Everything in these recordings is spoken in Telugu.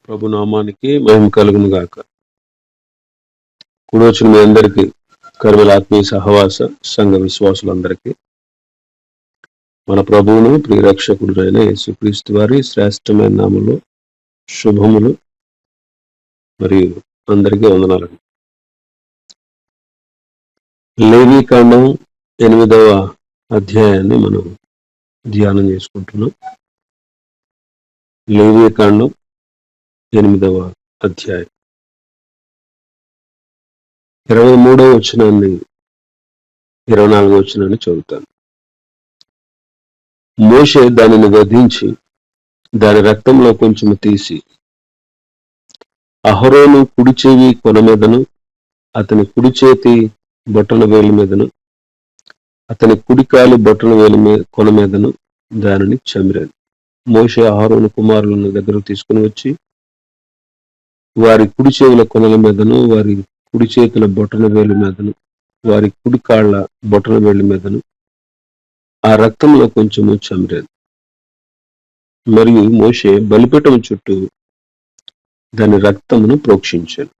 ప్రభు నామానికి మహిమ కలుగును గాక. కూడొచ్చిన మీ అందరికీ, కర్మల ఆత్మీయ సహవాస సంఘ విశ్వాసులందరికీ మన ప్రభువును ప్రియరక్షకుడునైన యేసుక్రీస్తు వారి శ్రేష్టమైన నామములో శుభములు మరియు అందరికీ వందనాలు. లేవీకాండం 8వ అధ్యాయాన్ని మనం ధ్యానం చేసుకుంటున్నాం. లేవీకాండం 8వ అధ్యాయం 23వ వచనాన్ని 24వ వచనాన్ని చదువుతాను. మోషే దానిని వధించి దాని రక్తంలో కొంచెం తీసి అహరోను కుడి చెవి కొన మీదను అతని కుడి చేతి బొట్టన వేలి మీదను అతని కుడికాలు బొట్టన వేలి కొన మీదను దానిని చమిరాను. మోషే అహరోను కుమారులను దగ్గరకు తీసుకుని వచ్చి వారి కుడి చెవుల కొనల మీదను వారి కుడి చేతుల బొట్టన వేలి మీదను వారి కుడి కాళ్ల బొట్టన వేలి మీదను ఆ రక్తంలో కొంచెము చమిరాను. మరియు మోషే బలిపీఠం చుట్టూ దాని రక్తమును ప్రోక్షించాను.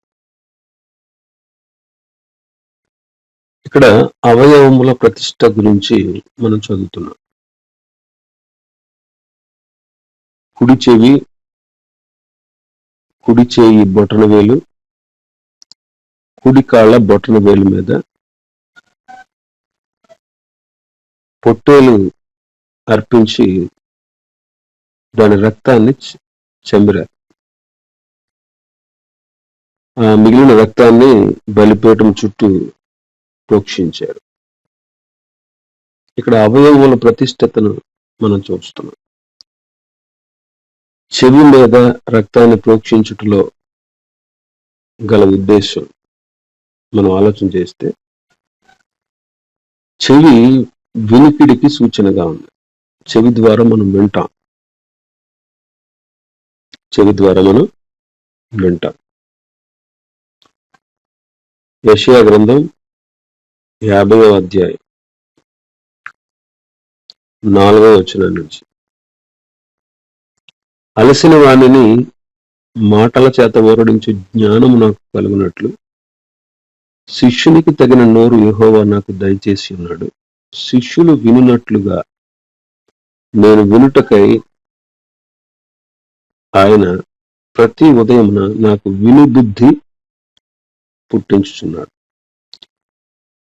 ఇక్కడ అవయవముల ప్రతిష్ట గురించి మనం చదువుతున్నాం. కుడి చెవి, కుడి చేయి బొటన వేలు, కుడి కాళ్ళ బొటన వేలు మీద పొట్టేలు అర్పించి దాని రక్తాన్ని చంపిరారు. ఆ మిగిలిన రక్తాన్ని బలిపీఠం చుట్టూ ప్రోక్షించారు. ఇక్కడ అవయవముల ప్రతిష్టతను మనం చూస్తున్నాం. చెవి మీద రక్తాన్ని ప్రోక్షించుటలో గల ఉద్దేశం మనం ఆలోచన చేస్తే, చెవి వినికిడికి సూచనగా ఉంది. చెవి ద్వారా మనం వింటాం. చెవి ద్వారా మనం వింటాం. యెషయా గ్రంథం 50వ అధ్యాయం 4వ వచనం నుంచి, అలసిన వాణిని మాటల చేత ఓరడించు జ్ఞానము నాకు కలుగునట్లు శిష్యునికి తగిన నోరు యెహోవా నాకు దయచేసి ఉన్నాడు. శిష్యులు వినున్నట్లుగా నేను వినుటకై ఆయన ప్రతి ఉదయమున నాకు వినుబుద్ధి పుట్టించుచున్నాడు.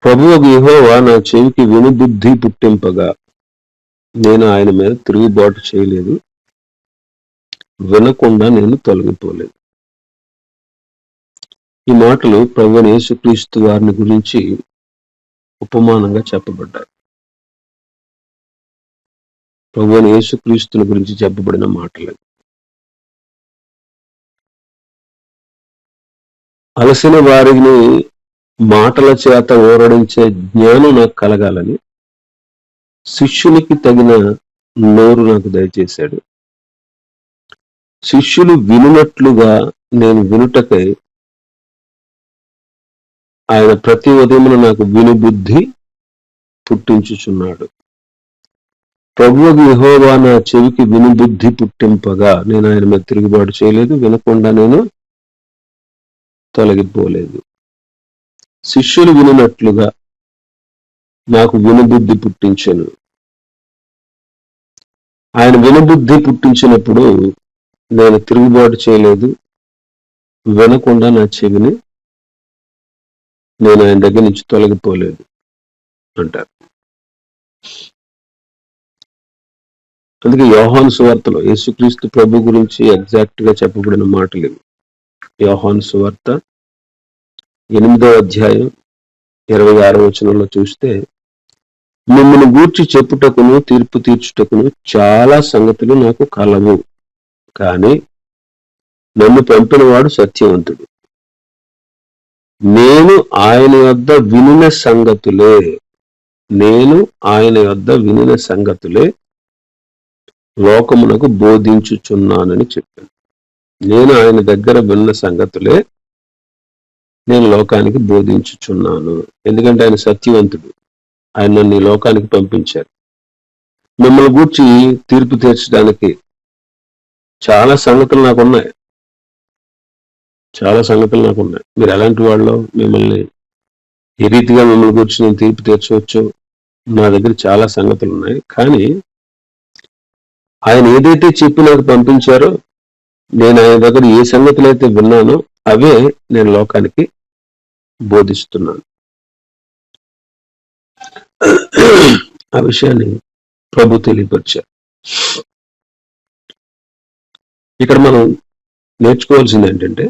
ప్రభువు యెహోవా నా చెవికి వినుబుద్ధి పుట్టింపగా నేను ఆయన మీద తిరుగుబాటు చేయలేదు, వినకుండా నేను తొలగిపోలేదు. ఈ మాటలు ప్రభువైన యేసుక్రీస్తు వారిని గురించి ఉపమానంగా చెప్పబడ్డాయి. ప్రభువైన యేసుక్రీస్తుని గురించి చెప్పబడిన మాటలు. అలసిన వారిని మాటల చేత ఓరడించే జ్ఞానం నాకు కలగాలని శిష్యునికి తగిన నోరు నాకు దయచేశాడు. శిష్యులు వినున్నట్లుగా నేను వినుటకై ఆయన ప్రతి ఉదయమున నాకు వినుబుద్ధి పుట్టించుచున్నాడు. ప్రభువు యెహోవా నా చెవికి వినుబుద్ధి పుట్టింపగా నేను ఆయన మీద తిరుగుబాటు చేయలేదు, వినకుండా నేను తొలగిపోలేదు. శిష్యులు వినున్నట్లుగా నాకు వినుబుద్ధి పుట్టించెను. ఆయన వినుబుద్ధి పుట్టించినప్పుడు నేను తిరుగుబాటు చేయలేదు, వినకుండా నా చెవిని నేను ఆయన దగ్గర నుంచి తొలగిపోలేదు అంటారు. అందుకే యోహాను సువార్తలో యేసుక్రీస్తు ప్రభు గురించి ఎగ్జాక్ట్ గా చెప్పబడిన మాటలు ఇవి. యోహాను సువార్త 8వ అధ్యాయం 26వ వచనంలో చూస్తే, మిమ్మల్ని గూర్చి చెప్పుటకును తీర్పు తీర్చుటకును చాలా సంగతులు నాకు కలవు, కానీ నన్ను పంపినవాడు సత్యవంతుడు. నేను ఆయన యొద్ద వినిన సంగతులే లోకమునకు బోధించుచున్నానని చెప్పాను. నేను ఆయన దగ్గర విన్న సంగతులే నేను లోకానికి బోధించుచున్నాను. ఎందుకంటే ఆయన సత్యవంతుడు. ఆయన నన్ను ఈ లోకానికి పంపించారు. మిమ్మల్ని గూర్చి తీర్పు తీర్చడానికి చాలా సంగతులు నాకున్నాయి. చాలా సంగతులు నాకు ఉన్నాయి. మీరు ఎలాంటి వాళ్ళు, మిమ్మల్ని ఏ రీతిగా మిమ్మల్ని గురించి నేను తీర్పు తీర్చవచ్చు, నా దగ్గర చాలా సంగతులు ఉన్నాయి. కానీ ఆయన ఏదైతే చెప్పి నాకు పంపించారో, నేను ఆయన దగ్గర ఏ సంగతులు అయితే విన్నానో అవే నేను లోకానికి బోధిస్తున్నాను. ఆ విషయాన్ని ప్రభు తెలియపరిచారు. ఇక్కడ మనం నేర్చుకోవాల్సింది ఏంటంటే,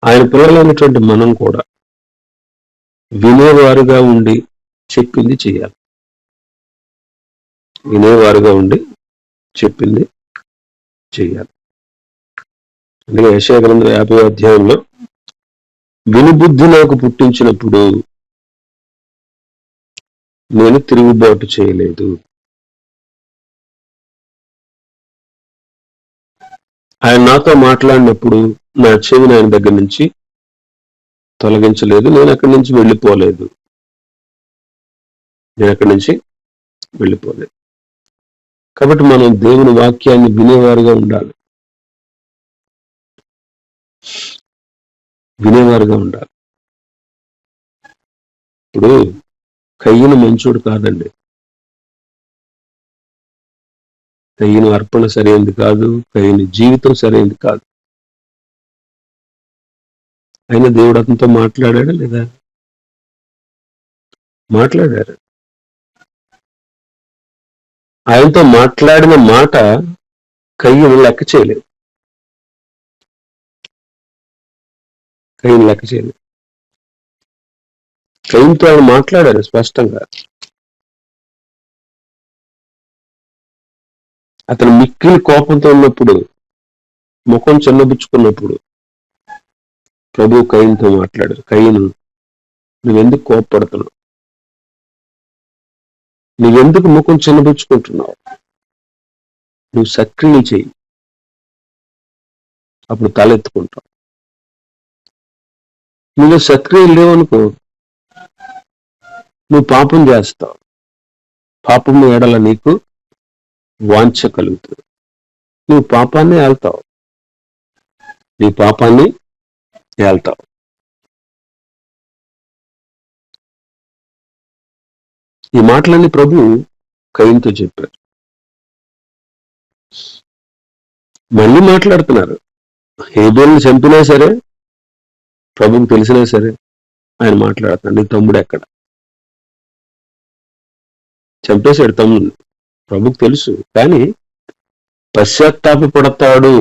ఆయన పిల్లలైనటువంటి మనం కూడా వినేవారుగా ఉండి చెప్పింది చేయాలి. వినేవారుగా ఉండి చెప్పింది చేయాలి. అందుకే యెషయా గ్రంథం 50వ అధ్యాయంలో వినుబుద్ధి నాకు పుట్టించినప్పుడు నేను తిరుగుబాటు చేయలేదు. ఆయన నాతో మాట్లాడినప్పుడు నా చెవిని ఆయన దగ్గర నుంచి తొలగించలేదు. నేను అక్కడి నుంచి వెళ్ళిపోలేదు. కాబట్టి మనం దేవుని వాక్యాన్ని వినేవారుగా ఉండాలి. ఇప్పుడు కయ్యను మంచోడు కాదండి. కయ్యను అర్పణ సరైనది కాదు. కయ్యను జీవితం సరైనది కాదు. అయినా దేవుడు అతనితో మాట్లాడాడా లేదా? మాట్లాడారు. ఆయనతో మాట్లాడిన మాట కయ్యను లెక్క చేయలేదు. కయ్యనుతో ఆయన మాట్లాడారు స్పష్టంగా. అతను మిక్కిలి కోపంతో ఉన్నప్పుడు, ముఖం చిన్నబుచ్చుకున్నప్పుడు ప్రభు కయ్యనుతో మాట్లాడారు. కయ్యను, నువ్వెందుకు కోపపడుతున్నావు? నువ్వెందుకు ముఖం చిన్నబుచ్చుకుంటున్నావు? నువ్వు సక్రియ చెయ్యి, అప్పుడు తలెత్తుకుంటావు. నువ్వు సక్రియ లేవనుకో, నువ్వు పాపం చేస్తావు. పాపము ఎడల నీకు వాంఛ కలుగుతుంది. నువ్వు పాపాన్ని ఏళ్తావు. ఈ మాటలన్నీ ప్రభు కయ్యనుతో చెప్పారు. మళ్ళీ మాట్లాడుతున్నారు. హేబేలుని చంపినా సరే, ప్రభుకి తెలిసినా సరే ఆయన మాట్లాడుతున్నాడు. నీ తమ్ముడు ఎక్కడ? చంపేశాడు తమ్ముడు, ప్రభుకు తెలుసు. కానీ పశ్చాత్తాపడతాడు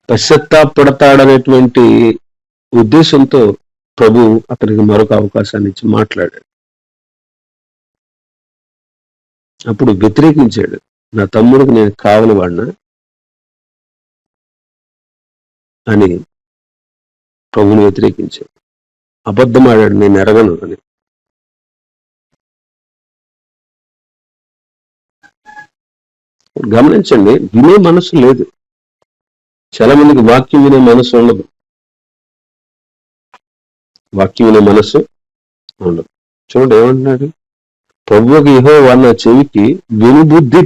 పశ్చాత్తాపడతాడనేటువంటి ఉద్దేశంతో ప్రభు అతనికి మరొక అవకాశాన్ని ఇచ్చి మాట్లాడాడు. అప్పుడు వ్యతిరేకించాడు. నా తమ్ముడికి నేను కావలి వాడినా అని ప్రభుని వ్యతిరేకించాడు. అబద్ధమాడాడు, నేను ఎరగను అని. గమనించండి, వినే మనసు లేదు. చాలా మందికి వాక్యం వినే మనసు ఉండదు. చూడండి ఏమంటున్నాడు, ప్రభువుకి యెహోవా నా చెవికి వినుబుద్ధి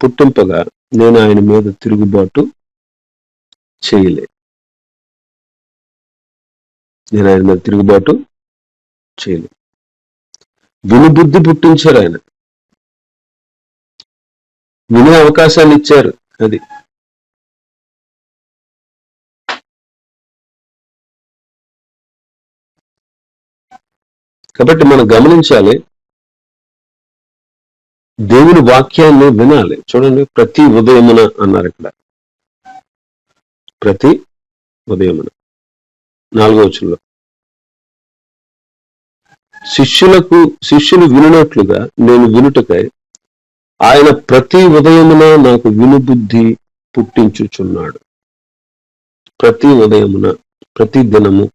పుట్టింపగా నేను ఆయన మీద తిరుగుబాటు చేయలే. వినుబుద్ధి పుట్టించారు ఆయన, వినే అవకాశాన్ని ఇచ్చారు. అది కాబట్టి మనం గమనించాలి, దేవుని వాక్యాన్ని వినాలి. చూడండి, ప్రతి ఉదయమున అన్నారు ఇక్కడ. ప్రతి ఉదయమున 4వ వచనంలో శిష్యులు వినున్నట్లుగా నేను వినుటకై ఆయన ప్రతి ఉదయమున నాకు వినుబుద్ధి పుట్టించుచున్నాడు. ప్రతి ఉదయమున, ప్రతి దినము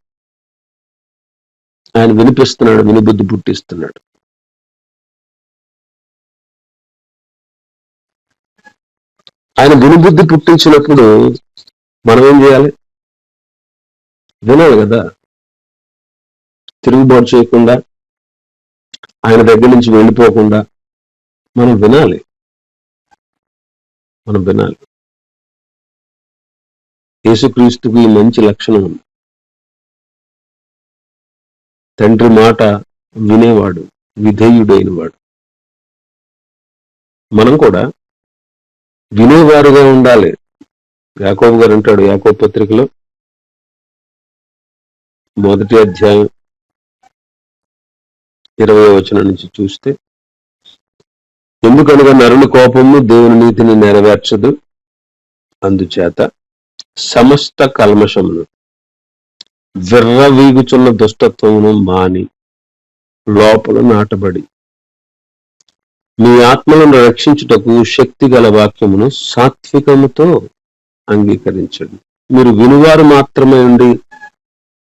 ఆయన వినిపిస్తున్నాడు, వినుబుద్ధి పుట్టిస్తున్నాడు. ఆయన వినుబుద్ధి పుట్టించినప్పుడు మనం ఏం చేయాలి? వినాలి కదా. తిరుగుబాటు చేయకుండా, ఆయన దగ్గర నుంచి వెళ్ళిపోకుండా, మనం వినాలి. యేసుక్రీస్తుకు ఈ మంచి లక్షణం ఉంది. తండ్రి మాట వినేవాడు, విధేయుడైన వాడు. మనం కూడా వినేవారుగా ఉండాలి. యాకోబు గారు అంటాడు యాకోబు పత్రికలో 1వ అధ్యాయం 20వ వచనం నుంచి చూస్తే, ఎందుకనగా నరుని కోపము దేవుని నీతిని నెరవేర్చదు, అందుచేత సమస్త కల్మషమును విర్రవీగుచున్న దుష్టత్వమును మాని లోపల నాటబడి మీ ఆత్మలను రక్షించుటకు శక్తి గల వాక్యమును సాత్వికముతో అంగీకరించండి. మీరు వినువారు మాత్రమే ఉండి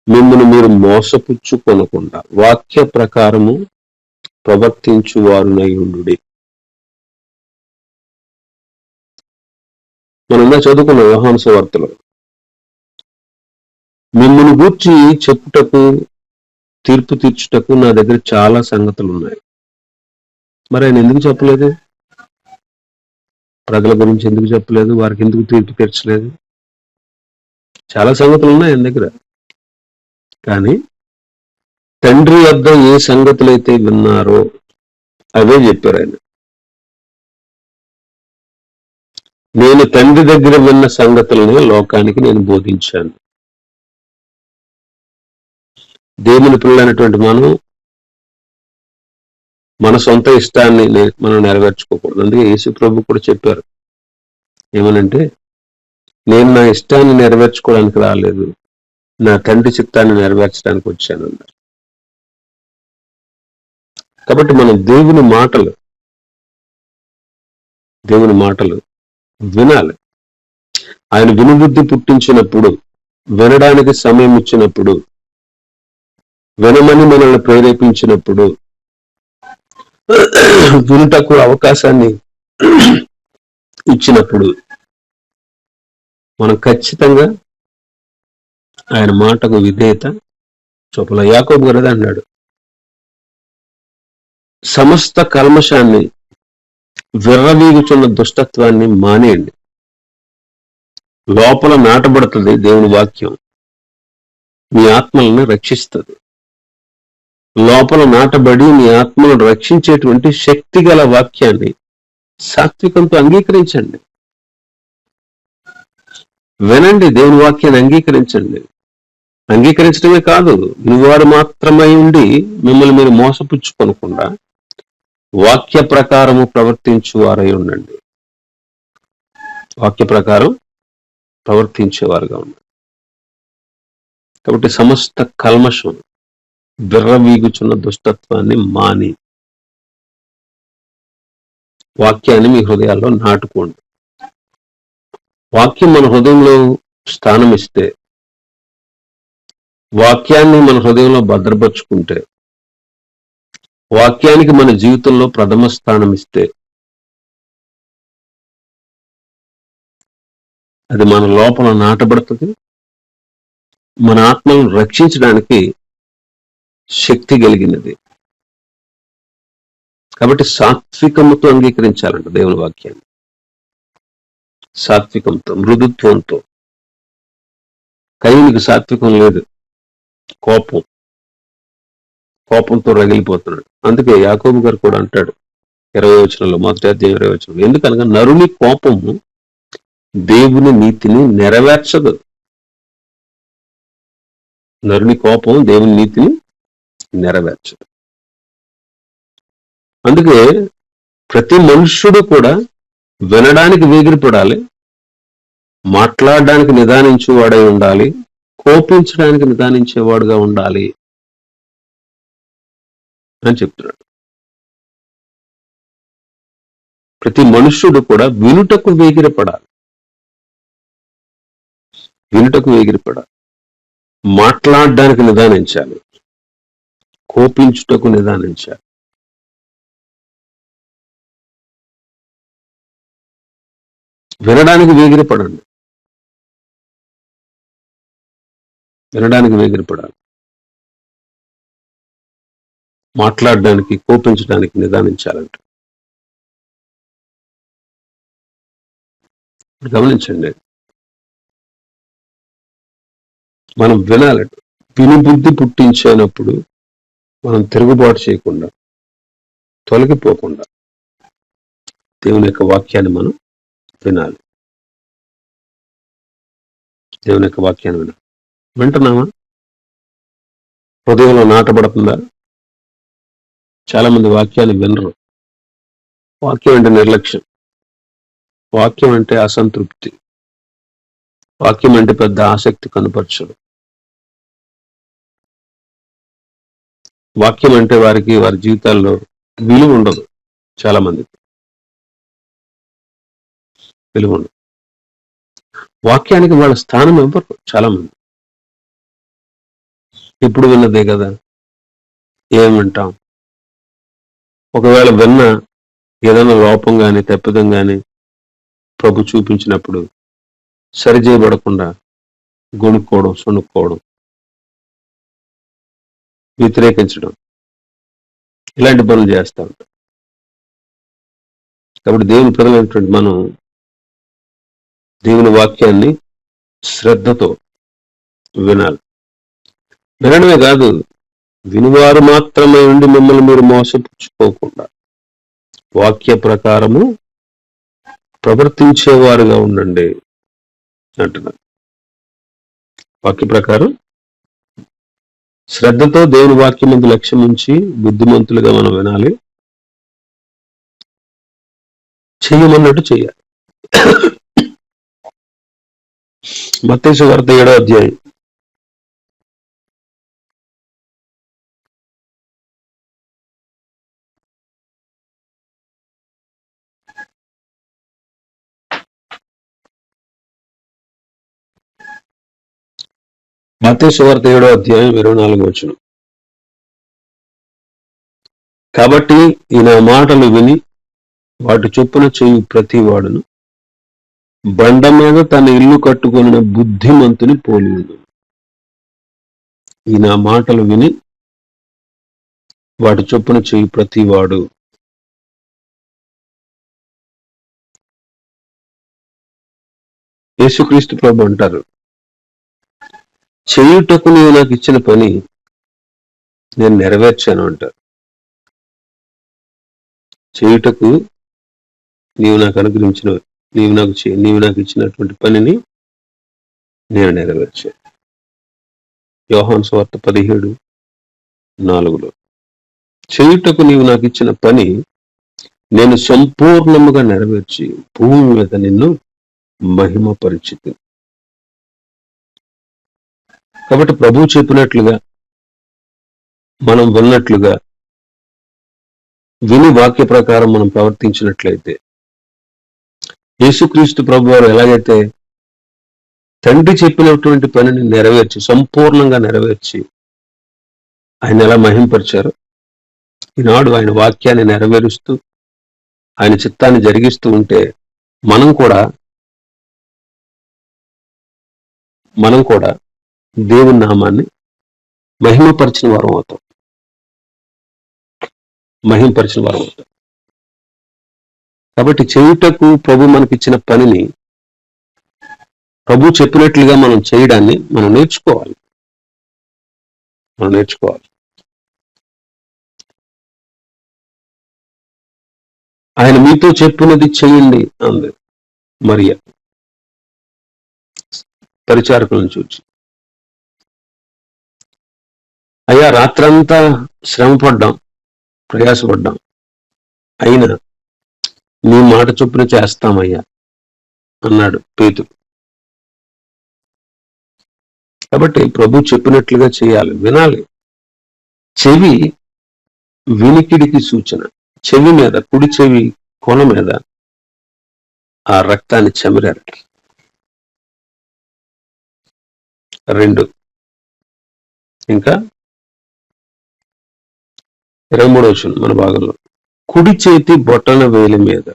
మిమ్మల్ని మీరు మోసపుచ్చుకొనకుండా వాక్య ప్రకారము ప్రవర్తించువారునై ఉండుడి. మనం చదువుకున్న యోహాను సువార్తలో మిమ్మల్ని గూర్చి చెప్పుటకు, తీర్పు తీర్చుటకు నా దగ్గర చాలా సంగతులు ఉన్నాయి. మరి ఆయన ఎందుకు చెప్పలేదు? ప్రజల గురించి ఎందుకు చెప్పలేదు? వారికి ఎందుకు తీర్పు తీర్చలేదు? చాలా సంగతులు ఉన్నాయి ఆయన దగ్గర. కానీ తండ్రి వద్ద ఏ సంగతులైతే విన్నారో అవే చెప్పారు ఆయన. నేను తండ్రి దగ్గర విన్న సంగతులని లోకానికి నేను బోధించాను. దేవుని పిల్లలైనటువంటి మనం మన సొంత ఇష్టాన్ని మనం నెరవేర్చుకోకూడదు. అందుకే యేసు ప్రభు కూడా చెప్పారు ఏమనంటే, నేను నా ఇష్టాన్ని నెరవేర్చుకోవడానికి రాలేదు, నా తండ్రి చిత్తాన్ని నెరవేర్చడానికి వచ్చాను అన్నారు. కాబట్టి మనం దేవుని మాటలు వినాలి. ఆయన వినుబుద్ధి పుట్టించినప్పుడు, వినడానికి సమయం ఇచ్చినప్పుడు, వినమని మనల్ని ప్రేరేపించినప్పుడు, వినుటకు అవకాశాన్ని ఇచ్చినప్పుడు మనం ఖచ్చితంగా ఆయన మాటకు విధేయత చూపాల. యాకోబు గారు అన్నాడు, సమస్త కల్మషాన్ని, విర్రవీగుచున్న దుష్టత్వాన్ని మానేయండి. లోపల నాటబడుతుంది దేవుని వాక్యం, మీ ఆత్మలను రక్షిస్తుంది. లోపల నాటబడి మీ ఆత్మలను రక్షించేటువంటి శక్తి గల వాక్యాన్ని సాత్వికంతో అంగీకరించండి. వినండి, దేవుని వాక్యాన్ని అంగీకరించండి. అంగీకరించడమే కాదు, వినివారు మాత్రమై ఉండి మిమ్మల్ని మీరు మోసపుచ్చుకొనకుండా వాక్య ప్రకారము ప్రవర్తించువారై ఉండండి. వాక్య ప్రకారం ప్రవర్తించేవారుగా ఉండండి. కాబట్టి సమస్త కల్మషం, విర్రవీగుచున్న దుష్టత్వాన్ని మాని వాక్యాన్ని మీ హృదయాల్లో నాటుకోండి. వాక్యం మన హృదయంలో స్థానం ఇస్తే, వాక్యాన్ని మన హృదయంలో భద్రపరుచుకుంటే, వాక్యానికి మన జీవితంలో ప్రథమ స్థానం ఇస్తే, అది మన లోపల నాటబడుతుంది. మన ఆత్మలను రక్షించడానికి శక్తి కలిగినది. కాబట్టి సాత్వికముతో అంగీకరించాలంట దేవుని వాక్యాన్ని. సాత్వికంతో, మృదుత్వంతో. కయ్యనికి సాత్వికం లేదు, కోపంతో రగిలిపోతున్నాడు. అందుకే యాకోబు గారు కూడా అంటాడు 20వ వచనంలో, 1వ అధ్యాయం 20వ వచనంలో, ఎందుకనగా నరుని కోపము దేవుని నీతిని నెరవేర్చదు. నరుని కోపం దేవుని నీతిని నెరవేర్చదు. అందుకే ప్రతి మనుష్యుడు కూడా వినడానికి వేగిరపడాలి, మాట్లాడడానికి నిదానించేవాడై ఉండాలి, కోపించడానికి నిదానించేవాడుగా ఉండాలి అని చెప్తున్నాడు. ప్రతి మనుష్యుడు కూడా వినుటకు వేగిరపడాలి, మాట్లాడడానికి నిదానించాలి, కోపించుటకు నిదానించాలి. వినడానికి వేగిరపడండి, మాట్లాడడానికి, కోపించడానికి నిదానించాలంట. గమనించండి, మనం వినాలి. విని బుద్ధి పుట్టించేనప్పుడు మనం తిరుగుబాటు చేయకుండా, తొలగిపోకుండా దేవుని యొక్క వాక్యాన్ని మనం వినాలి. దేవుని యొక్క వాక్యాన్ని వినాలి. వింటున్నామా? హృదయంలో నాటబడుతుందా? చాలా మంది వాక్యాన్ని వినరు. వాక్యం అంటే నిర్లక్ష్యం, వాక్యం అంటే అసంతృప్తి, వాక్యం అంటే పెద్ద ఆసక్తి కనపరచడు. వాక్యం అంటే వారికి వారి జీవితాల్లో విలువ ఉండదు. చాలా మందికి విలువ ఉండదు. వాక్యానికి వాళ్ళ స్థానం ఇవ్వరు చాలా మంది. ఇప్పుడు విన్నదే కదా, ఏం వింటాం? ఒకవేళ విన్న ఏదైనా లోపం కానీ తప్పిదం కానీ ప్రభు చూపించినప్పుడు సరిచేయబడకుండా గొణుక్కోవడం, సొనుక్కోవడం, వ్యతిరేకించడం, ఇలాంటి పనులు చేస్తూ ఉంటాం. కాబట్టి దేవుని ప్రజలైనటువంటి మనం దేవుని వాక్యాన్ని శ్రద్ధతో వినాలి. వినడమే కాదు, వినివారు మాత్రమే ఉండి మిమ్మల్ని మీరు మోసపుచ్చుకోకుండా వాక్య ప్రకారము ప్రవర్తించేవారుగా ఉండండి అంటున్నారు. వాక్య ప్రకారం శ్రద్ధతో దేవుని వాక్యం ముందు లక్ష్యం ఉంచి బుద్ధిమంతులుగా మనం వినాలి, చెయ్యమన్నట్టు చెయ్యాలి. మత్తయి సువార్త 7వ అధ్యాయం మత్తయి సువార్త 7వ అధ్యాయం 24వ వచనం. కాబట్టి ఈ నా మాటలు విని వాటి చొప్పున చేయు ప్రతి వాడును బండ మీద తన ఇల్లు కట్టుకొనిన బుద్ధిమంతుని పోలి ఉంది. ఈ నా మాటలు విని వాటి చొప్పున చేయు ప్రతి వాడు. యేసుక్రీస్తు ప్రభు అంటారు, చేయుటకు నీవు నాకు ఇచ్చిన పని నేను నెరవేర్చాను అంటారు. చేయుటకు నీవు నాకు అనుగ్రహించిన, నీవు నాకు ఇచ్చినటువంటి పనిని నేను నెరవేర్చాను. యోహాను సువార్త 17:4. చేయుటకు నీవు నాకు ఇచ్చిన పని నేను సంపూర్ణముగా నెరవేర్చి భూమి మీద నిన్ను మహిమపరిచితి. కాబట్టి ప్రభువు చెప్పినట్లుగా మనం విన్నట్లుగా విని వాక్య ప్రకారం మనం ప్రవర్తించినట్లయితే, యేసుక్రీస్తు ప్రభు వారు ఎలాగైతే తండ్రి చెప్పినటువంటి పనిని నెరవేర్చి సంపూర్ణంగా నెరవేర్చి ఆయన ఎలా మహింపరిచారో, ఈనాడు ఆయన వాక్యాన్ని నెరవేరుస్తూ ఆయన చిత్తాన్ని జరిగిస్తూ ఉంటే మనం కూడా దేవుని నామాన్ని మహిమపరిచిన వారం అవుతాం. కాబట్టి చేయుటకు ప్రభు మనకిచ్చిన పనిని ప్రభు చెప్పినట్లుగా మనం చేయడాన్ని మనం నేర్చుకోవాలి. ఆయన మీతో చెప్పినది చేయండి అంది మరియ పరిచారకులను చూచి. అయ్యా, రాత్రంతా శ్రమపడ్డాం, ప్రయాసపడ్డాం, అయినా నీ మాట చొప్పున చేస్తామయ్యా అన్నాడు పేతురు. కాబట్టి ప్రభు చెప్పినట్లుగా చేయాలి, వినాలి. చెవి వినికిడికి సూచన. చెవి మీద, కుడి చెవి కొన మీద ఆ రక్తాన్ని చెమిరారు. 2 ఇంకా 23వ వచనం మన భాగంలో, కుడి చేతి బొటన వేలి మీద,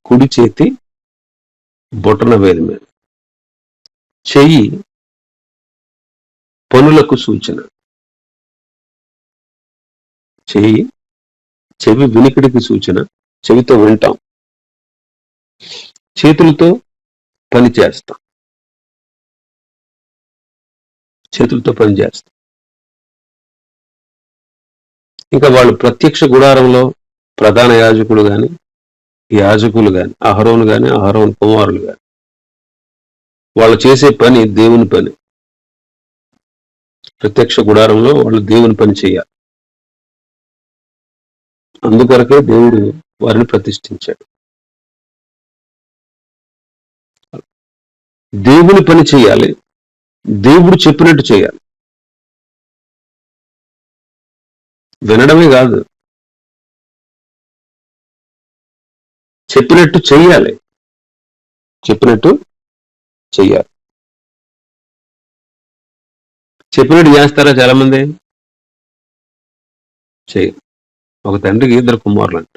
కుడి చేతి బొటన వేలి మీద, చెయ్యి పనులకు సూచన. చెవి వినికిడికి సూచన, చెవితో వింటాం. చేతులతో పని చేస్తాం, చేతులతో పని చేస్తాం. ఇంకా వాళ్ళు ప్రత్యక్ష గుడారంలో ప్రధాన యాజకులు గాని, యాజకులు గాని, అహరోను గాని, అహరోను కుమారులు గాని, వాళ్ళు చేసే పని దేవుని పని. ప్రత్యక్ష గుడారంలో వాళ్ళు దేవుని పని చేయాలి. అందుకొరకే దేవుడు వారిని ప్రతిష్ఠించాడు. దేవుని పని చేయాలి, దేవుడు చెప్పినట్టు చేయాలి. వినడమే కాదు, చెప్పినట్టు చెయ్యాలి. చెప్పినట్టు చెయ్యాలి. చెప్పినట్టు చేస్తారా చాలా మంది? చేయరు. ఒక తండ్రికి 2 కుమారులు అంట.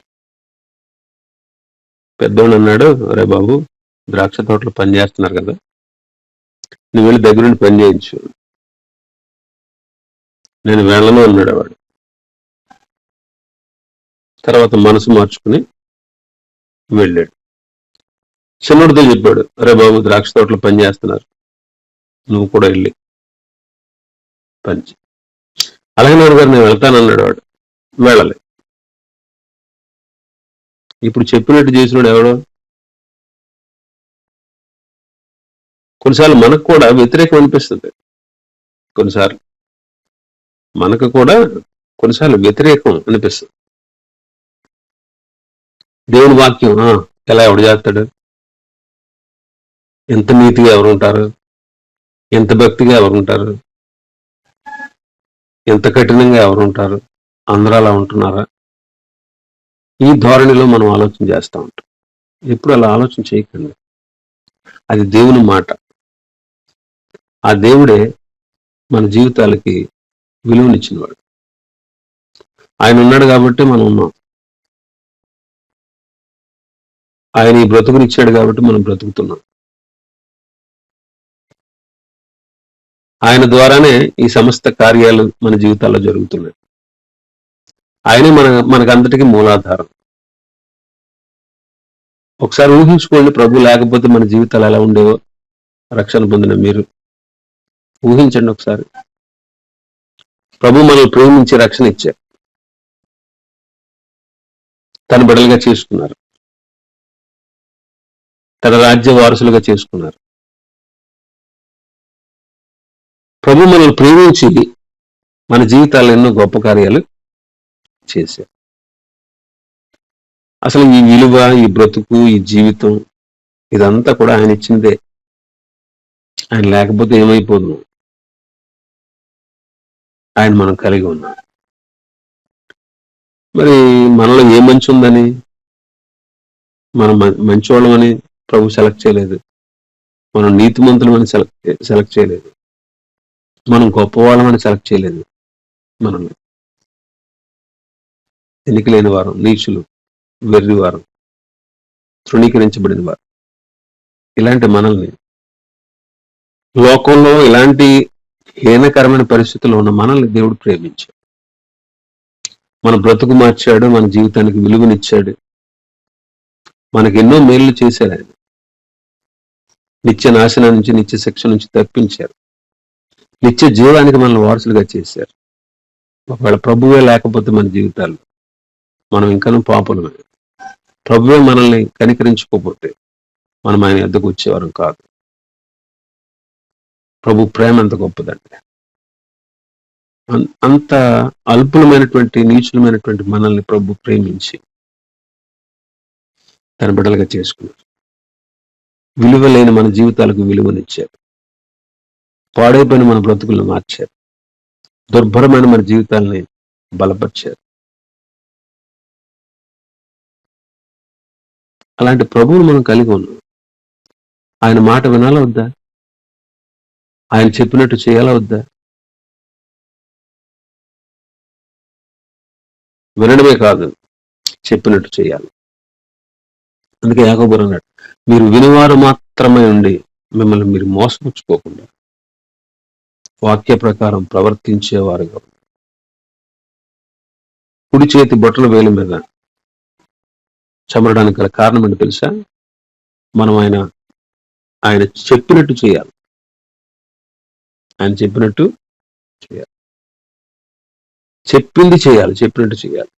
పెద్దోడు అన్నాడు, అరే బాబు, ద్రాక్ష తోటలో పని చేస్తున్నారు కదా, నువ్వు వెళ్ళి దగ్గరుండి పని చేయించు. నేను వెళ్ళను అన్నాడు వాడు. తర్వాత మనసు మార్చుకుని వెళ్ళాడు. చిన్నడితో చెప్పాడు, అరే బాబు, ద్రాక్ష తోటలో పని చేస్తున్నారు, నువ్వు కూడా వెళ్ళి పని చేయి. అలాగే గారు నేను వెళ్తానన్నాడు వాడు. వెళ్ళలే. ఇప్పుడు చెప్పినట్టు చేసినాడు ఎవడో? కొన్నిసార్లు మనకు కూడా వ్యతిరేకం అనిపిస్తుంది. కొన్నిసార్లు మనకు కూడా కొన్నిసార్లు వ్యతిరేకం అనిపిస్తుంది. దేవుని వాక్యం ఎలా ఎవడు చేస్తాడు? ఎంత నీతిగా ఎవరు ఉంటారు? ఎంత భక్తిగా ఎవరు ఉంటారు? ఎంత కఠినంగా ఎవరు ఉంటారు? అందరూ అలా ఉంటున్నారా? ఈ ధోరణిలో మనం ఆలోచన చేస్తూ ఉంటాం. ఎప్పుడు అలా ఆలోచన చేయకండి. అది దేవుని మాట. ఆ దేవుడే మన జీవితాలకి విలువనిచ్చినవాడు. ఆయన ఉన్నాడు కాబట్టి మనం ఉన్నాం. ఆయన ఈ బ్రతుకునిచ్చాడు కాబట్టి మనం బ్రతుకుతున్నాం. ఆయన ద్వారానే ఈ సమస్త కార్యాలు మన జీవితాల్లో జరుగుతున్నాయి. ఆయనే మనకంతటికీ మూలాధారం. ఒకసారి ఊహించుకోండి, ప్రభు లేకపోతే మన జీవితాలు ఎలా ఉండేవో. రక్షణ పొందిన మీరు ఊహించండి ఒకసారి. ప్రభు మనల్ని ప్రేమించి రక్షణ ఇచ్చారు, తన బిడ్డలుగా చేసుకున్నారు, తన రాజ్య వారసులుగా చేసుకున్నారు. ప్రభు మనల్ని ప్రేమించి మన జీవితాల్లో ఎన్నో గొప్ప కార్యాలు చేశారు. అసలు ఈ విలువ, ఈ బ్రతుకు, ఈ జీవితం, ఇదంతా కూడా ఆయన ఇచ్చిందే. ఆయన లేకపోతే ఏమైపోదు. ఆయన మనం కలిగి ఉన్నాం. మరి మనలో ఏ మంచి ఉందని? మనం మంచివాళ్ళమని ప్రభు సెలెక్ట్ చేయలేదు. మనం నీతిమంతులమని సెలెక్ట్ చేయలేదు. మనం గొప్పవాళ్ళమని సెలెక్ట్ చేయలేదు. మనల్ని ఎన్నిక లేని వారు, నీచులు, వెర్రివారు, తృణీకరించబడిన వారు, ఇలాంటి మనల్ని, లోకంలో ఇలాంటి హీనకరమైన పరిస్థితుల్లో ఉన్న మనల్ని దేవుడు ప్రేమించాడు. మన బ్రతుకు మార్చాడు, మన జీవితానికి విలువనిచ్చాడు, మనకి ఎన్నో మేలు చేశారు. ఆయన నిత్య నాశనం నుంచి, నిత్య శిక్ష నుంచి తప్పించారు. నిత్య జీవానికి మనల్ని వారసులుగా చేశారు. ఒకవేళ ప్రభువే లేకపోతే మన జీవితాలు, మనం ఇంకనూ పాపులమే. ప్రభువే మనల్ని కనికరించుకోకపోతే మనం ఆయన వద్దకు వచ్చేవారం కాదు. ప్రభు ప్రేమ ఎంత గొప్పదండి. అంత అల్పులమైనటువంటి, నీచులమైనటువంటి మనల్ని ప్రభు ప్రేమించి తన బిడ్డలుగా చేసుకున్నారు. విలువ లేని మన జీవితాలకు విలువనిచ్చారు. పాడైపోయిన మన బ్రతుకులను మార్చారు. దుర్భరమైన మన జీవితాలని బలపరిచారు. అలాంటి ప్రభువును మనం కలిగి ఉన్నాం. ఆయన మాట వినాలా వద్దా? ఆయన చెప్పినట్టు చేయాలా వద్దా? వినడమే కాదు, చెప్పినట్టు చేయాలి. అందుకే యాకోబు అన్నాడు, మీరు వినివారు మాత్రమే ఉండి మిమ్మల్ని మీరు మోసపుచ్చుకోకుండా వాక్య ప్రకారం ప్రవర్తించేవారుగా. కుడి చేతి బొట్టల వేలు మీద చెమరడానికి గల కారణం ఏంటి తెలుసా? మనం ఆయన చెప్పినట్టు చేయాలి. ఆయన చెప్పినట్టు చేయాలి, చెప్పింది చేయాలి, చెప్పినట్టు చేయాలి.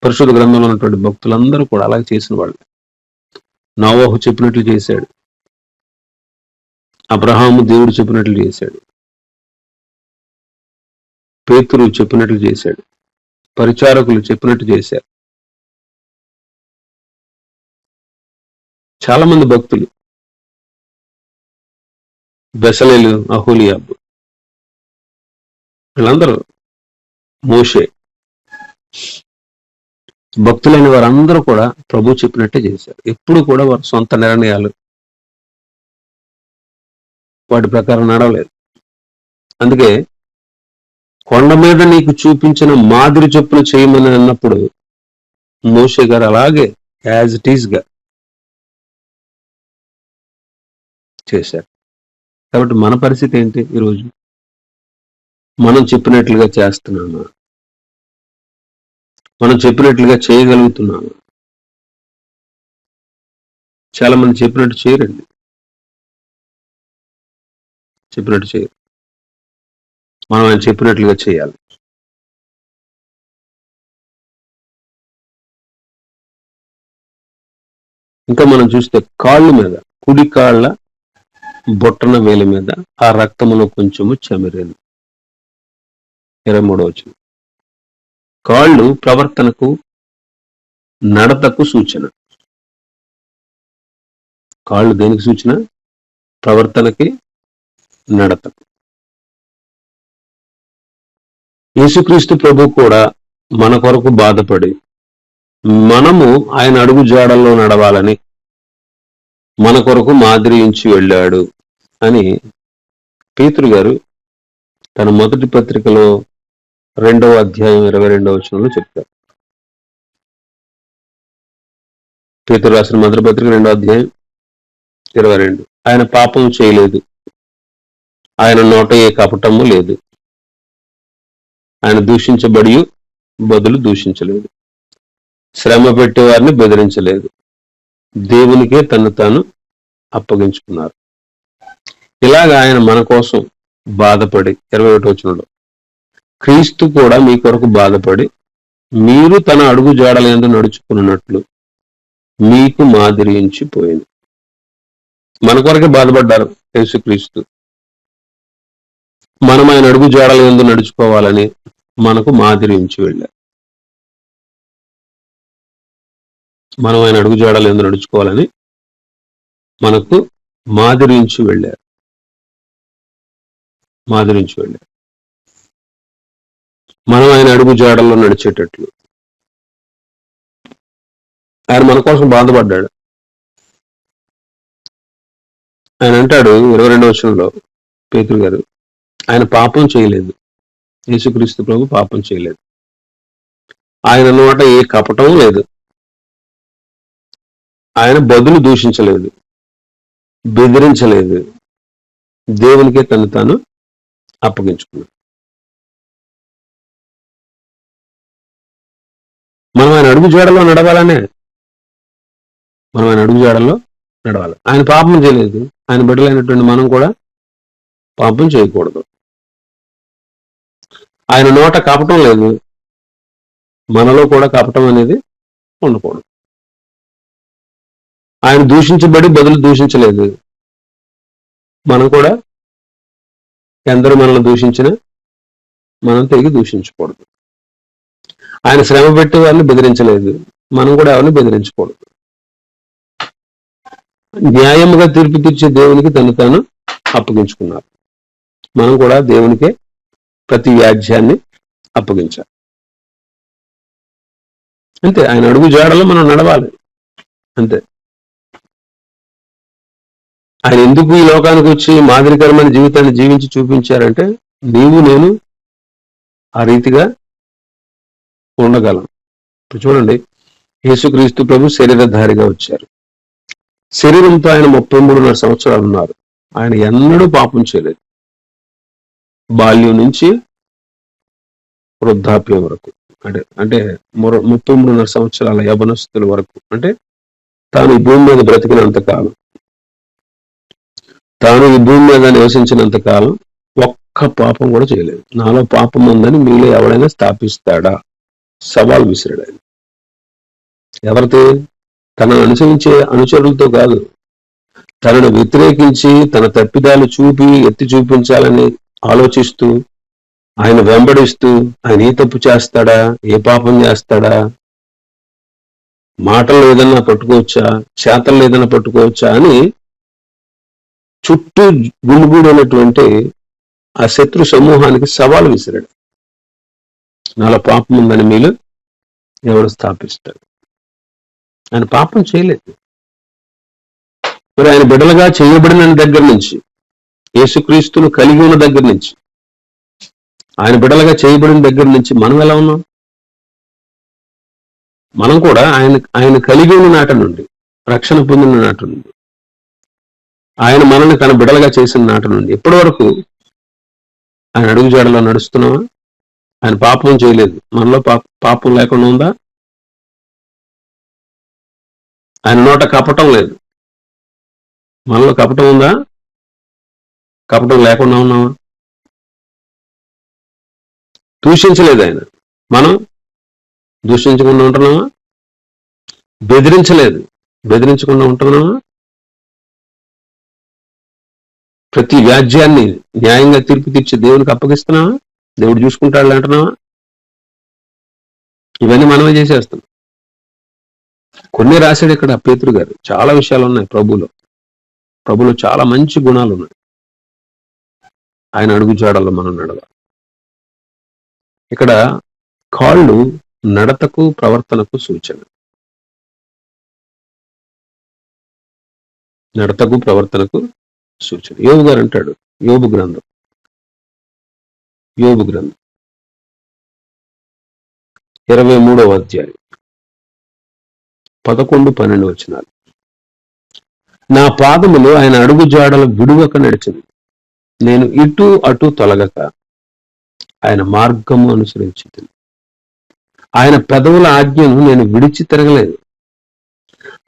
పరిశుద్ధ గ్రంథంలో ఉన్నటువంటి భక్తులందరూ కూడా అలాగే చేసిన వాళ్ళు. నోవహు చెప్పినట్లు చేశాడు, అబ్రహాము దేవుడు చెప్పినట్లు చేశాడు, పేతురు చెప్పినట్లు చేశాడు, పరిచారకులు చెప్పినట్టు చేశారు. చాలా మంది భక్తులు, బెసలేలు, అహోలియాబు, వీళ్ళందరూ, మోషే, భక్తులైన వారందరూ కూడా ప్రభు చెప్పినట్టే చేశారు. ఎప్పుడు కూడా వారి సొంత నిర్ణయాలు, వాటి ప్రకారం నడవలేదు. అందుకే కొండ మీద నీకు చూపించిన మాదిరి చొప్పున చేయమని అన్నప్పుడు మోషే గారు అలాగే యాజ్ ఇట్ ఈజ్ గా చేశారు. కాబట్టి మన పరిస్థితి ఏంటి? ఈరోజు మనం చెప్పినట్లుగా చేస్తున్నామా? మనం చెప్పినట్లుగా చేయగలుగుతున్నామా? చాలా మంది చెప్పినట్టు చేయరండి, చెప్పినట్టు చేయరు. మనం ఆయన చెప్పినట్లుగా చేయాలి. ఇంకా మనం చూస్తే కాళ్ళ మీద, కుడి కాళ్ళ బొట్టన వేలి మీద ఆ రక్తములో కొంచెము చెమిరేను. 23వ వచనం. కాళ్ళు ప్రవర్తనకు, నడతకు సూచన. కాళ్ళు దేనికి సూచన? ప్రవర్తనకి, నడతకు. యేసుక్రీస్తు ప్రభు కూడా మన కొరకు బాధపడి మనము ఆయన అడుగు జాడల్లో నడవాలని మన కొరకు మాదిరించి వెళ్ళాడు అని పేతురు గారు తన మొదటి పత్రికలో 2వ అధ్యాయం 22వ వచనంలో చెప్తారు. పేతురు రాసిన మొదటి పత్రిక 2వ అధ్యాయం 22. ఆయన పాపం చేయలేదు, ఆయన నోట ఏ కపటము లేదు, ఆయన దూషించబడి బదులు దూషించలేదు, శ్రమ పెట్టేవారిని బెదిరించలేదు, దేవునికే తను తాను అప్పగించుకున్నారు. ఇలాగ ఆయన మన కోసం బాధపడి 21వ వచనంలో క్రీస్తు కూడా మీ కొరకు బాధపడి మీరు తన అడుగు జాడలందు నడుచుకున్నట్లు మీకు మాదిరించిపోయింది. మన కొరకే బాధపడ్డారు యేసుక్రీస్తు. మనం ఆయన అడుగు జాడలందు నడుచుకోవాలని మనకు మాదిరించి వెళ్ళారు. మనం ఆయన అడుగు జాడలందు నడుచుకోవాలని మనకు మాదిరించి వెళ్ళారు. మనం ఆయన అడుగు జాడల్లో నడిచేటట్లు ఆయన మన కోసం బాధపడ్డాడు. ఆయన అంటాడు 22వ వచనంలో పేతురు గారు, ఆయన పాపం చేయలేదు, యేసుక్రీస్తు ప్రభు పాపం చేయలేదు, ఆయన నోట ఏ కపటం లేదు, ఆయన బదులు దూషించలేదు, బెదిరించలేదు, దేవునికే తను తాను అప్పగించుకున్నాడు. మనం ఆయన అడుగు జాడలో నడవాలనే, మనం ఆయన అడుగు జాడల్లో నడవాలి. ఆయన పాపం చేయలేదు, ఆయన బిడ్డలైనటువంటి మనం కూడా పాపం చేయకూడదు. ఆయన నోట కపటం లేదు, మనలో కూడా కపటం అనేది ఉండకూడదు. ఆయన దూషించబడి బదులు దూషించలేదు, మనం కూడా ఎందరూ మనల్ని దూషించినా మనం తిరిగి దూషించకూడదు. ఆయన శ్రమ పెట్టి వారిని బెదిరించలేదు, మనం కూడా ఎవరిని బెదిరించకూడదు. న్యాయముగా తీర్పు తీర్చే దేవునికి తను తాను అప్పగించుకున్నారు. మనం కూడా దేవునికే ప్రతి వ్యాజ్యాన్ని అప్పగించాలి. అంతే, ఆయన అడుగు జాడలో మనం నడవాలి. అంతే. ఆయన ఎందుకు ఈ లోకానికి వచ్చి మాదిరికరమైన జీవితాన్ని జీవించి చూపించారంటే నీవు నేను ఆ రీతిగా ఉండగలం. ఇప్పుడు చూడండి, యేసుక్రీస్తు ప్రభు శరీరధారిగా వచ్చారు. శరీరంతో ఆయన 33.5 సంవత్సరాలు ఉన్నారు. ఆయన ఎన్నడూ పాపం చేయలేదు, బాల్యం నుంచి వృద్ధాప్యం వరకు. అంటే 33.5 సంవత్సరాల యవనస్తుల వరకు, అంటే తాను ఈ భూమి మీద బ్రతికినంత కాలం, తాను ఈ భూమి మీద నివసించినంత కాలం ఒక్క పాపం కూడా చేయలేదు. నాలో పాపం ఉందని మీలో ఎవడైనా స్థాపిస్తాడా? సవాల్ విసిరాడు ఆయన. ఎవరితో? తనను అనుసరించే అనుచరులతో కాదు, తనను వ్యతిరేకించి తన తప్పిదాలు ఎత్తి చూపించాలని ఆలోచిస్తూ, ఆయన వెంబడిస్తూ, ఆయన ఏ తప్పు చేస్తాడా, ఏ పాపం చేస్తాడా, మాటలు ఏదన్నా పట్టుకోవచ్చా, చేతలు ఏదన్నా పట్టుకోవచ్చా అని చుట్టూ గుమిగూడినటువంటి ఆ శత్రు సమూహానికి సవాలు విసిరాడు. నాలో పాపం ఉందని మీలో ఎవరు స్థాపిస్తాడు? ఆయన పాపం చేయలేదు. మరి ఆయన బిడ్డలుగా చేయబడిన దగ్గర నుంచి, యేసుక్రీస్తును కలిగి ఉన్న దగ్గర నుంచి, ఆయన బిడ్డలుగా చేయబడిన దగ్గర నుంచి మనం ఎలా ఉన్నాం? మనం కూడా ఆయన కలిగి ఉన్న నాటి నుండి, రక్షణ పొందిన నాటి నుండి, ఆయన మనల్ని తన బిడ్డలుగా చేసిన నాటి నుండి ఇప్పటి వరకు ఆయన అడుగుజాడలో నడుస్తున్నావా? ఆయన పాపం చేయలేదు. మనలో పాపం లేకుండా ఉందా? ఆయన నోట కపటం లేదు. మనలో కపటం ఉందా? కపటం లేకుండా ఉన్నావా? దూషించలేదు ఆయన. మనం దూషించకుండా ఉంటున్నామా? బెదిరించలేదు, బెదిరించకుండా ఉంటున్నామా? ప్రతి వ్యాజ్యాన్ని న్యాయంగా తీర్పు తీర్చి దేవునికి అప్పగిస్తున్నావా? దేవుడు చూసుకుంటాడు అంటున్నావా? ఇవన్నీ మనమే చేసేస్తాం. కొన్ని రాశాడు ఇక్కడ పేతురు గారు. చాలా విషయాలు ఉన్నాయి ప్రభులో చాలా మంచి గుణాలు ఉన్నాయి. ఆయన అడుగుజాడల్లో మనం నడవాలి. ఇక్కడ కాళ్ళు నడతకు ప్రవర్తనకు సూచన. నడతకు ప్రవర్తనకు సూచన. యోబు గారు అంటాడు, యోబు గ్రంథం 23వ అధ్యాయం 11-12 వచనాలు. నా పాదములు ఆయన అడుగు జాడలు విడువక నడిచింది. నేను ఇటు అటు తొలగక ఆయన మార్గము అనుసరించింది. ఆయన పెదవుల ఆజ్ఞను నేను విడిచి తిరగలేదు.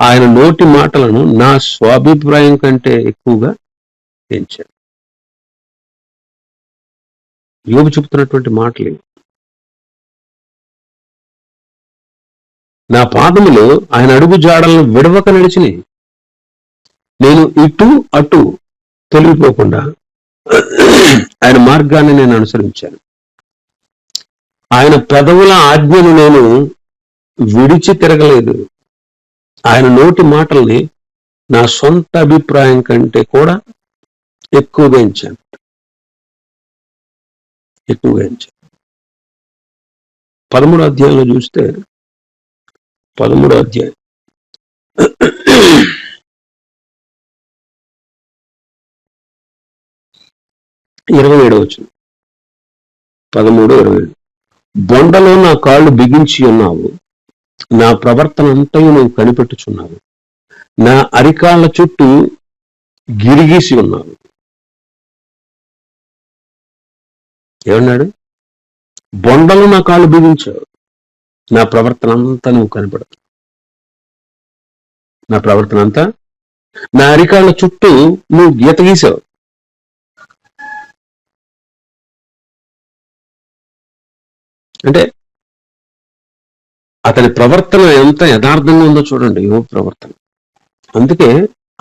ఆయన నోటి మాటలను నా స్వాభిప్రాయం కంటే ఎక్కువగా ఎంచాను. యోబు చెబుతున్నటువంటి మాటలు. నా పాదములు ఆయన అడుగు జాడలను విడవక నడిచినాయి. నేను ఇటు అటు తొలగిపోకుండా ఆయన మార్గాన్ని నేను అనుసరించాను. ఆయన పెదవుల ఆజ్ఞను నేను విడిచి తిరగలేదు. ఆయన నోటి మాటల్ని నా సొంత అభిప్రాయం కంటే కూడా ఎక్కువగా ఎంచాను. 13వ అధ్యాయంలో చూస్తే 13వ అధ్యాయం 27వ వచనం. 13:27. బొండలో నా కాళ్ళు బిగించి ఉన్నావు, నా ప్రవర్తన అంతయు నువ్వు కనిపెట్టుచున్నావు, నా అరికాళ్ళ చుట్టూ గిరిగీసి ఉన్నావు. ఏమన్నాడు? బొండలో నా కాళ్ళు బిగించావు, నా ప్రవర్తన అంతా నువ్వు కనిపెడతావు. నా ప్రవర్తన అంతా, నా అరికాళ్ళ చుట్టూ నువ్వు గీత గీసావు. అంటే అతని ప్రవర్తన ఎంత యథార్థంగా ఉందో చూడండి. యోబు ప్రవర్తన. అందుకే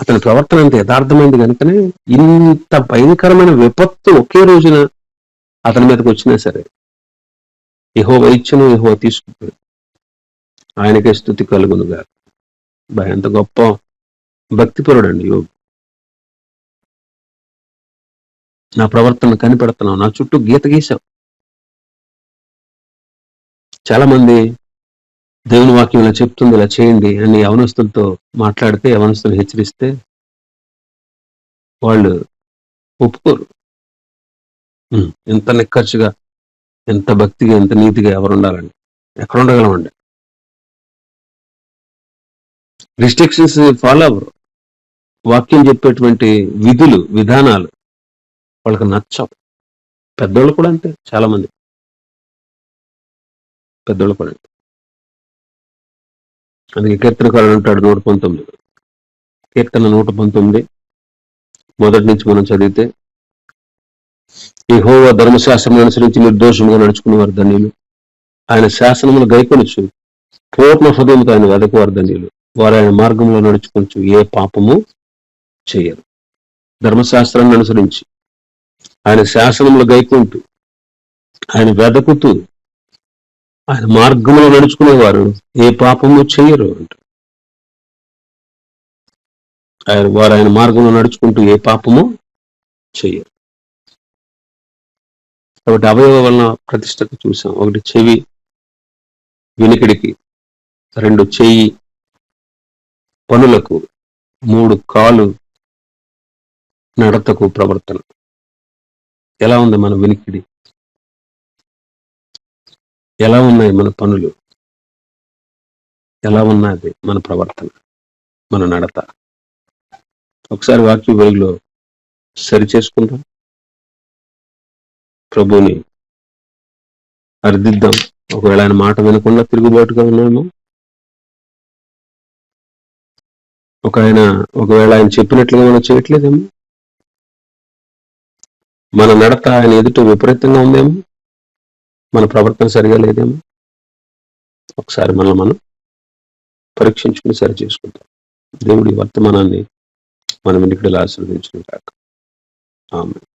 అతని ప్రవర్తన ఎంత యథార్థమైంది కనుకనే ఇంత భయంకరమైన విపత్తు ఒకే రోజున అతని మీదకి వచ్చినా సరే యెహోవా ఇచ్చెను, యెహోవా తీసుకుపోయాడు. ఆయనకే స్తుతి కలుగునుగా. ఎంత గొప్ప భక్తిపరుడు అండి యోబు. నా ప్రవర్తన కనిపెడుతున్నావు, నా చుట్టూ గీత గీసావు. చాలా మంది దేవుని వాక్యం ఇలా చెప్తుంది, ఇలా చేయండి అని యవనస్తులతో మాట్లాడితే, యవనస్తులు హెచ్చరిస్తే వాళ్ళు ఒప్పుకోరు. ఎంత నిక్కర్చుగా, ఎంత భక్తిగా, ఎంత నీతిగా ఎవరు ఉండాలండి? ఎక్కడ ఉండగలమండి? రిస్ట్రిక్షన్స్ ఫాలో అవ్వరు. వాక్యం చెప్పేటువంటి విధులు, విధానాలు వాళ్ళకి నచ్చవు. పెద్దోళ్ళు కూడా అంతే. చాలా మంది పెద్దోళ్ళ పని. అందుకే కీర్తనకారుడు అంటాడు 119, కీర్తన 119 మొదటి నుంచి మనం చదివితే, యెహోవా ధర్మశాస్త్రం అనుసరించి నిర్దోషంగా నడుచుకునే వారు ధన్యులు, ఆయన శాసనములు గైకొనుచు పూర్ణ హృదయంతో ఆయన వెదకువారు ధన్యులు, వారు ఆయన మార్గంలో నడుచుకొనుచు ఏ పాపము చేయరు. ధర్మశాస్త్రాన్ని అనుసరించి ఆయన శాసనములు గైకుంటూ ఆయన వెదకుతూ ఆయన మార్గంలో నడుచుకునేవారు ఏ పాపము చేయరు అంట. వారు ఆయన మార్గంలో నడుచుకుంటూ ఏ పాపము చేయరు. కాబట్టి అవయవ వలన ప్రతిష్టత చూసాం. ఒకటి చెవి వినికిడికి, 2 చెయ్యి పనులకు, 3 కాలు నడతకు ప్రవర్తన. ఎలా ఉంది మన వినికిడి? ఎలా ఉన్నాయి మన పనులు? ఎలా ఉన్నది మన ప్రవర్తన, మన నడత? ఒకసారి వాక్య వెలుగులో సరి చేసుకుందాం, ప్రభువుని అర్థిద్దాం. ఒకవేళ ఆయన మాట వినకుండా తిరుగుబాటుగా ఉన్నామో, ఒకవేళ ఆయన చెప్పినట్లుగా మనం చేయట్లేదేమో, మన నడత ఆయన ఎదుట విపరీతంగా ఉందేమో, మన ప్రవర్తన సరిగా లేదేమో, ఒకసారి మనం పరీక్షించుకుని సరి చేసుకుంటాం. దేవుడి వర్తమానాన్ని మనం వెనుకడలా ఆశీర్వదించుకుంటాం. ఆమేన్.